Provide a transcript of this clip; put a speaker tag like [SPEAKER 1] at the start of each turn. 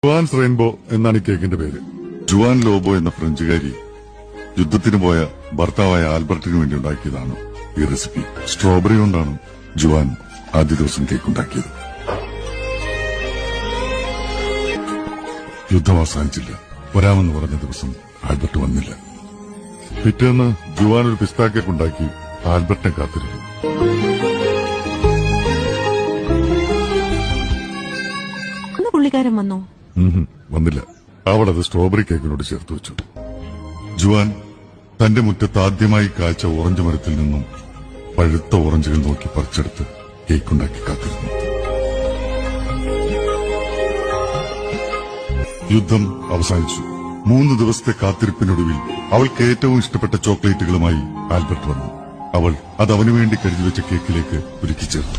[SPEAKER 1] Juan's rainbow എന്നാണ് ഈ കേക്കിന്റെ പേര്. ജുവാൻ ലോബോ എന്ന ഫ്രഞ്ചുകാരി യുദ്ധത്തിന് പോയ ഭർത്താവായ ആൽബർട്ടിന് വേണ്ടി ഉണ്ടാക്കിയതാണ് ഈ റെസിപ്പി. സ്ട്രോബെറി കൊണ്ടാണ് ജുവാൻ ആദ്യ ദിവസം കേക്ക് ഉണ്ടാക്കിയത്. യുദ്ധം അവസാനിച്ചില്ല. വരാമെന്ന് പറഞ്ഞ ദിവസം ആൽബർട്ട് വന്നില്ല. പിറ്റേന്ന് ജുവാൻ ഒരു പിസ്താ കേക്ക് ഉണ്ടാക്കി ആൽബർട്ടിനെ കാത്തിരുന്നു.
[SPEAKER 2] പുള്ളിക്കാരൻ വന്നോ?
[SPEAKER 1] വന്നില്ല. അവളത് സ്ട്രോബെറി കേക്കിനോട് ചേർത്ത് വെച്ചു. ജുവാൻ തന്റെ മുറ്റത്ത് ആദ്യമായി കാഴ്ച ഓറഞ്ച് മരത്തിൽ നിന്നും പഴുത്ത ഓറഞ്ചുകൾ നോക്കി പറിച്ചെടുത്ത് കേക്കുണ്ടാക്കി കാത്തിരുന്നു. യുദ്ധം അവസാനിച്ചു. 3 ദിവസത്തെ കാത്തിരിപ്പിനൊടുവിൽ അവൾക്ക് ഏറ്റവും ഇഷ്ടപ്പെട്ട ചോക്ലേറ്റുകളുമായി ആൽബർട്ട് വന്നു. അവൾ അത് അവനുവേണ്ടി കരുതി വെച്ച കേക്കിലേക്ക് ഒരുക്കി ചേർത്തു.